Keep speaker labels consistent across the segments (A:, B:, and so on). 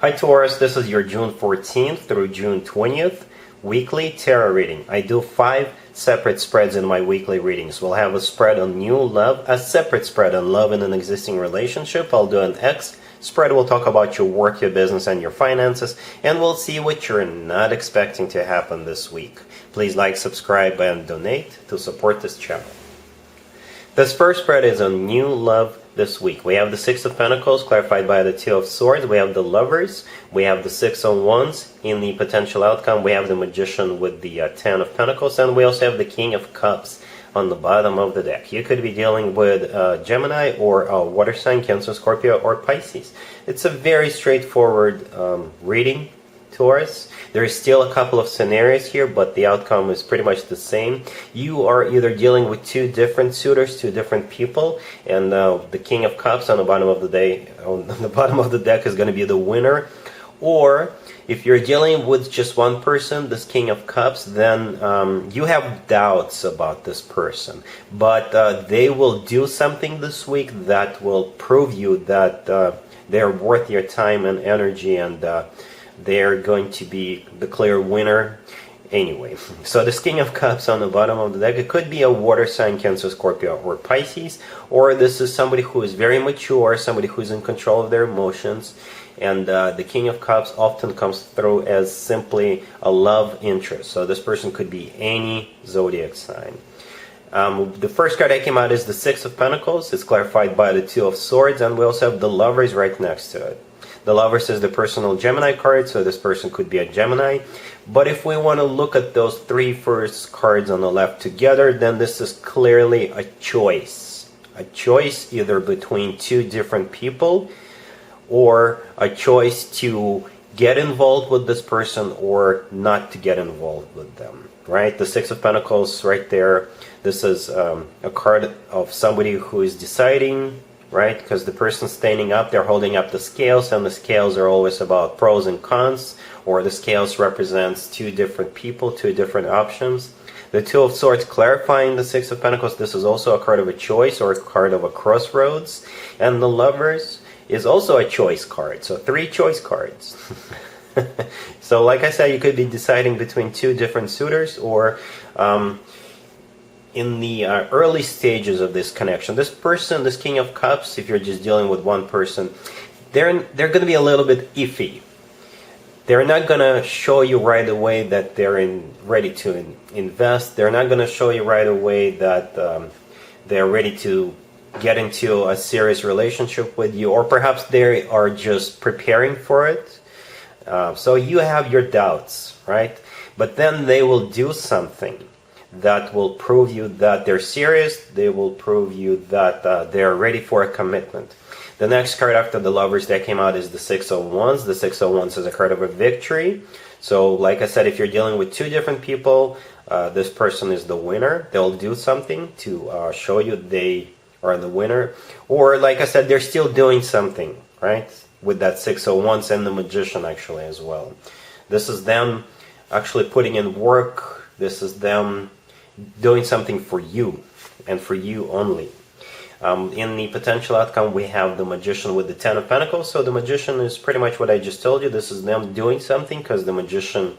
A: Hi Taurus, this is your June 14th through June 20th weekly tarot reading. I do 5 separate spreads in my weekly readings. We'll have a spread on new love, a separate spread on love in an existing relationship. I'll do an X spread. We'll talk about your work, your business, and your finances, and we'll see what you're not expecting to happen this week. Please like, subscribe, and donate to support this channel. This first spread is on new love this week. We have the Six of Pentacles clarified by the Two of Swords. We have the Lovers. We have the Six of Wands in the potential outcome. We have the Magician with the Ten of Pentacles. And we also have the King of Cups on the bottom of the deck. You could be dealing with Gemini or water sign, Cancer, Scorpio, or Pisces. It's a very straightforward reading, Taurus. There is still a couple of scenarios here, but the outcome is pretty much the same. You are either dealing with two different suitors, two different people, and the King of Cups on the bottom of the deck is going to be the winner. Or if you're dealing with just one person, this King of Cups, then you have doubts about this person, but they will do something this week that will prove you that they're worth your time and energy, and they're going to be the clear winner anyway. So this King of Cups on the bottom of the deck, it could be a water sign, Cancer, Scorpio, or Pisces, or this is somebody who is very mature, somebody who's in control of their emotions. And the King of Cups often comes through as simply a love interest. So this person could be any zodiac sign. The first card that came out is the Six of Pentacles. It's clarified by the Two of Swords, and we also have the Lovers right next to it. The Lovers is the personal Gemini card, so this person could be a Gemini. But if we want to look at those three first cards on the left together, then this is clearly a choice. A choice either between two different people, or a choice to get involved with this person or not to get involved with them, right? The Six of Pentacles right there, this is a card of somebody who is deciding, right? Because the person standing up, they're holding up the scales, and the scales are always about pros and cons, or the scales represents two different people, two different options. The Two of Swords clarifying the Six of Pentacles, this is also a card of a choice or a card of a crossroads. And the Lovers is also a choice card, so 3 choice cards. So like I said, you could be deciding between two different suitors, or in the early stages of this connection, this person, this King of Cups, if you're just dealing with one person, they're going to be a little bit iffy. They're not going to show you right away that they're ready to invest. They're not going to show you right away that they're ready to get into a serious relationship with you, or perhaps they are just preparing for it. So you have your doubts, right? But then they will do something that will prove you that they're serious. They will prove you that they're ready for a commitment. The next card after the Lovers that came out is the Six of Wands. The Six of Wands is a card of a victory. So like I said, if you're dealing with two different people, this person is the winner. They'll do something to show you they are the winner. Or like I said, they're still doing something, right? With that Six of Wands and the Magician actually as well. This is them actually putting in work. This is them doing something for you and for you only. In the potential outcome, we have the Magician with the Ten of Pentacles. So the Magician is pretty much what I just told you. This is them doing something, because the Magician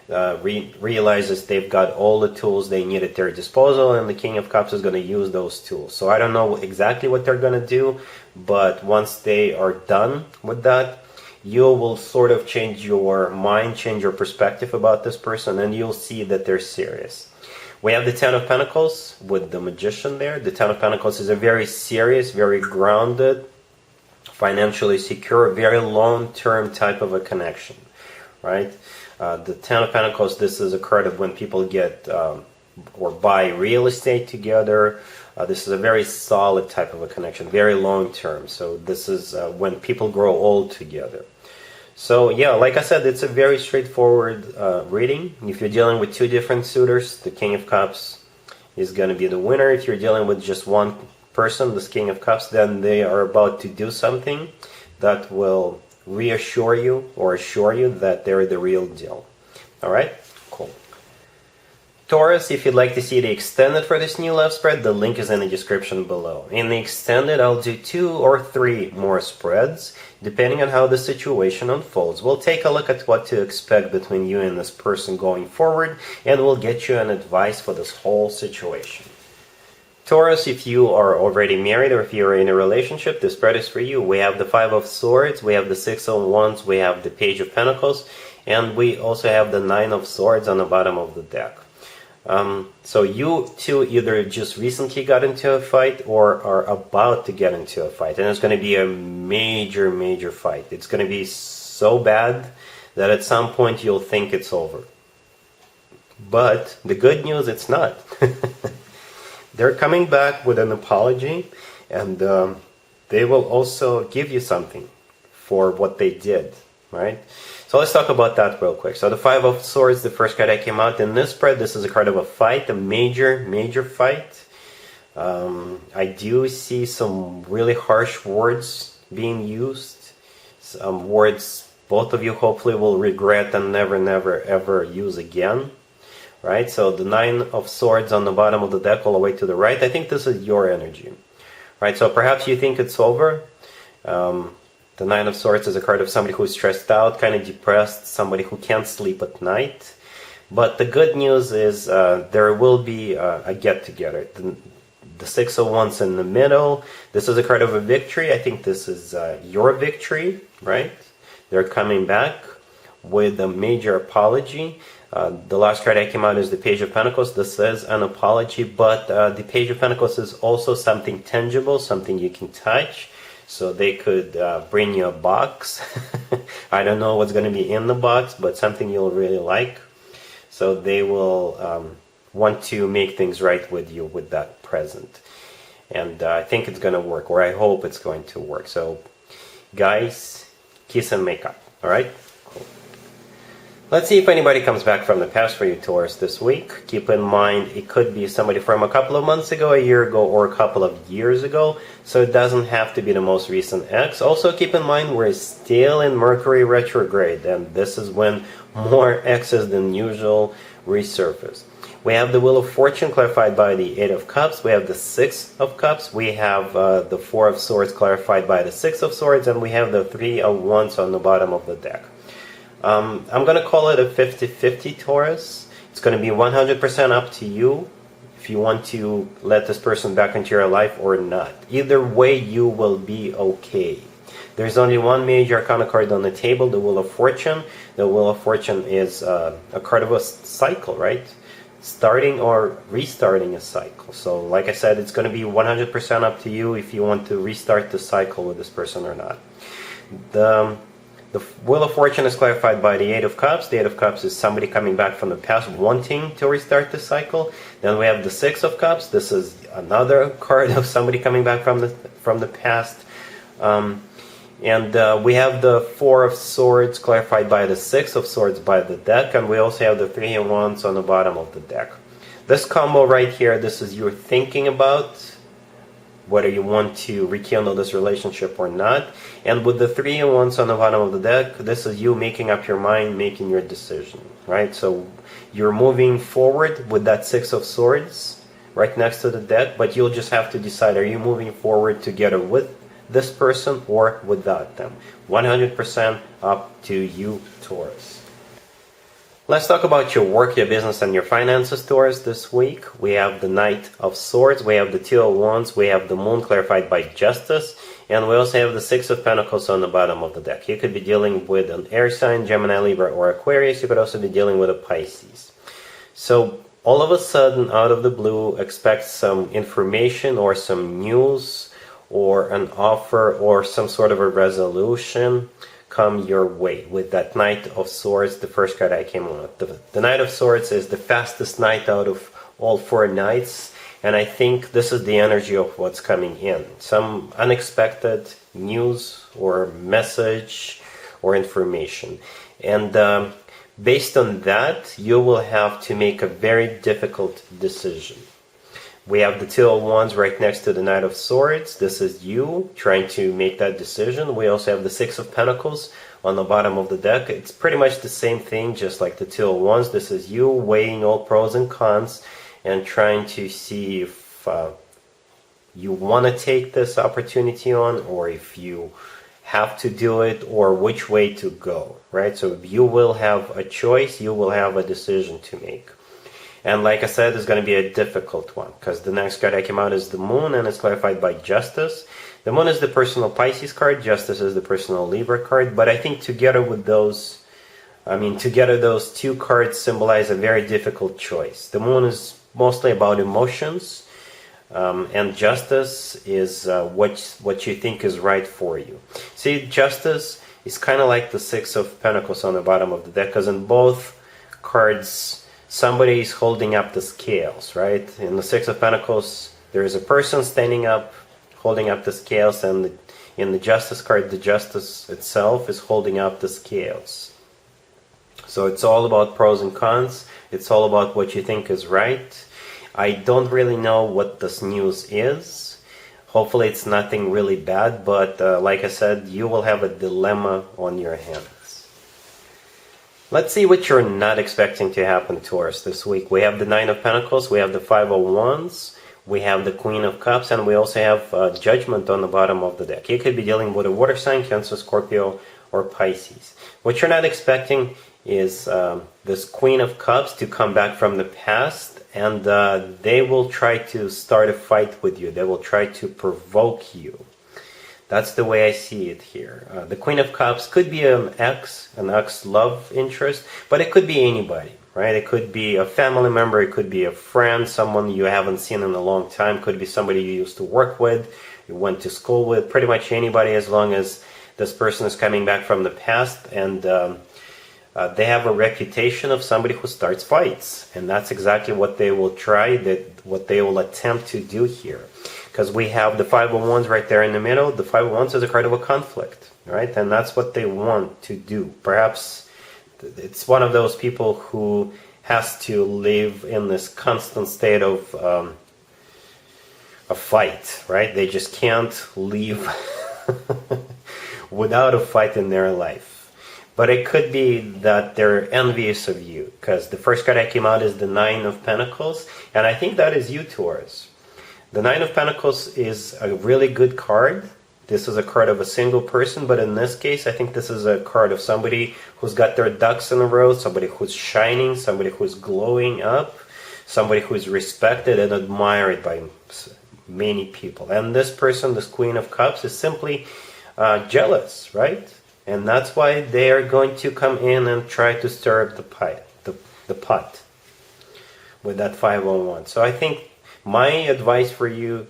A: realizes they've got all the tools they need at their disposal, and the King of Cups is going to use those tools. So I don't know exactly what they're going to do, but once they are done with that, you will sort of change your mind, change your perspective about this person, and you'll see that they're serious. We have the Ten of Pentacles with the Magician there. The Ten of Pentacles is a very serious, very grounded, financially secure, very long-term type of a connection, right? The Ten of Pentacles, this is a card of when people get or buy real estate together. This is a very solid type of a connection, very long-term. So this is when people grow old together. So yeah, like I said, it's a very straightforward reading. If you're dealing with two different suitors, the King of Cups is going to be the winner. If you're dealing with just one person, this King of Cups, then they are about to do something that will reassure you or assure you that they're the real deal. All right, cool. Taurus, if you'd like to see the extended for this new love spread, the link is in the description below. In the extended, I'll do 2 or 3 more spreads, depending on how the situation unfolds. We'll take a look at what to expect between you and this person going forward, and we'll get you an advice for this whole situation. Taurus, if you are already married or if you're in a relationship, this spread is for you. We have the 5 of Swords, we have the 6 of Wands, we have the Page of Pentacles, and we also have the 9 of Swords on the bottom of the deck. So you two either just recently got into a fight or are about to get into a fight. And it's going to be a major, major fight. It's going to be so bad that at some point you'll think it's over. But the good news, it's not. They're coming back with an apology, and they will also give you something for what they did, right? So let's talk about that real quick. So the 5 of Swords, the first card that came out in this spread, this is a card of a fight, a major, major fight. I do see some really harsh words being used. Some words both of you hopefully will regret and never, never, ever use again. Right? So the 9 of Swords on the bottom of the deck all the way to the right, I think this is your energy. Right? So perhaps you think it's over. The 9 of Swords is a card of somebody who's stressed out, kind of depressed, somebody who can't sleep at night. But the good news is there will be a get-together. The 6 of Wands in the middle, this is a card of a victory. I think this is your victory, right? They're coming back with a major apology. The last card that came out is the Page of Pentacles. This is an apology, but the Page of Pentacles is also something tangible, something you can touch. So they could bring you a box. I don't know what's going to be in the box, but something you'll really like. So they will want to make things right with you with that present. And I think it's going to work, or I hope it's going to work. So guys, kiss and make up. All right? Cool. Let's see if anybody comes back from the past for you, Taurus, this week. Keep in mind, it could be somebody from a couple of months ago, a year ago, or a couple of years ago. So it doesn't have to be the most recent ex. Also keep in mind, we're still in Mercury retrograde, and this is when more exes than usual resurface. We have the Wheel of Fortune clarified by the 8 of Cups. We have the 6 of Cups. We have the 4 of Swords clarified by the 6 of Swords. And we have the 3 of Wands on the bottom of the deck. I'm going to call it a 50-50, Taurus. It's going to be 100% up to you if you want to let this person back into your life or not. Either way, you will be okay. There's only one major arcana card on the table, the Wheel of Fortune. The Wheel of Fortune is a card of a cycle, right? Starting or restarting a cycle. So like I said, it's going to be 100% up to you if you want to restart the cycle with this person or not. The Wheel of Fortune is clarified by the 8 of Cups. The 8 of Cups is somebody coming back from the past wanting to restart the cycle. Then we have the 6 of Cups. This is another card of somebody coming back from the past. We have the 4 of Swords clarified by the 6 of Swords by the deck. And we also have the 3 of Wands on the bottom of the deck. This combo right here, this is you thinking about whether you want to rekindle this relationship or not. And with the 3 of Wands on the bottom of the deck, this is you making up your mind, making your decision, right? So you're moving forward with that 6 of Swords right next to the deck, but you'll just have to decide, are you moving forward together with this person or without them? 100% up to you, Taurus. Let's talk about your work, your business, and your finances, Taurus, this week. We have the Knight of Swords, we have the 2 of Wands, we have the Moon clarified by Justice, and we also have the 6 of Pentacles on the bottom of the deck. You could be dealing with an air sign, Gemini, Libra, or Aquarius. You could also be dealing with a Pisces. So all of a sudden, out of the blue, expect some information or some news or an offer or some sort of a resolution come your way with that Knight of Swords, the first card I came on. The Knight of Swords is the fastest knight out of all 4 knights, and I think this is the energy of what's coming in. Some unexpected news or message or information. And based on that, you will have to make a very difficult decision. We have the Two of Wands right next to the Knight of Swords. This is you trying to make that decision. We also have the Six of Pentacles on the bottom of the deck. It's pretty much the same thing, just like the Two of Wands. This is you weighing all pros and cons and trying to see if you want to take this opportunity on, or if you have to do it, or which way to go, right? So you will have a choice, you will have a decision to make. And like I said, it's going to be a difficult one, because the next card that came out is the Moon, and it's clarified by Justice. The Moon is the personal Pisces card, Justice is the personal Libra card, but I think together with those, together those two cards symbolize a very difficult choice. The Moon is mostly about emotions, and Justice is what you think is right for you. See, Justice is kind of like the Six of Pentacles on the bottom of the deck, because in both cards, somebody is holding up the scales, right? In the Six of Pentacles, there is a person standing up, holding up the scales, and in the Justice card, the Justice itself is holding up the scales. So it's all about pros and cons. It's all about what you think is right. I don't really know what this news is. Hopefully it's nothing really bad, but like I said, you will have a dilemma on your hands. Let's see what you're not expecting to happen, Taurus, this week. We have the Nine of Pentacles, we have the Five of Wands, we have the Queen of Cups, and we also have Judgment on the bottom of the deck. You could be dealing with a water sign, Cancer, Scorpio, or Pisces. What you're not expecting is this Queen of Cups to come back from the past, and they will try to start a fight with you. They will try to provoke you. That's the way I see it here. The Queen of Cups could be an ex love interest, but it could be anybody, right? It could be a family member, it could be a friend, someone you haven't seen in a long time, could be somebody you used to work with, you went to school with, pretty much anybody, as long as this person is coming back from the past, and they have a reputation of somebody who starts fights, and that's exactly what they will try, what they will attempt to do here. Because we have the Five of Wands right there in the middle. The Five of Wands is a card of a conflict, right? And that's what they want to do. Perhaps it's one of those people who has to live in this constant state of a fight, right? They just can't live without a fight in their life. But it could be that they're envious of you, because the first card that came out is the Nine of Pentacles, and I think that is you, Taurus. The Nine of Pentacles is a really good card. This is a card of a single person, but in this case, I think this is a card of somebody who's got their ducks in a row, somebody who's shining, somebody who's glowing up, somebody who's respected and admired by many people. And this person, this Queen of Cups, is simply jealous, right? And that's why they are going to come in and try to stir up the pot with that 501. So I think my advice for you,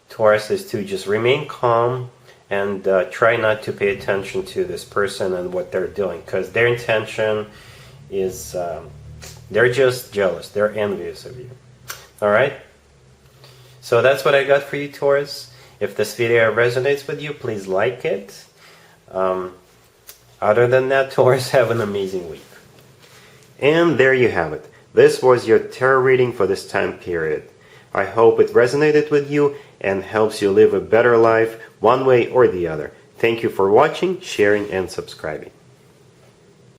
A: Taurus, is to just remain calm and try not to pay attention to this person and what they're doing, because their intention is they're just jealous, they're envious of you. Alright? So that's what I got for you, Taurus. If this video resonates with you, please like it. Other than that, Taurus, have an amazing week. And there you have it. This was your tarot reading for this time period. I hope it resonated with you and helps you live a better life one way or the other. Thank you for watching, sharing, and subscribing.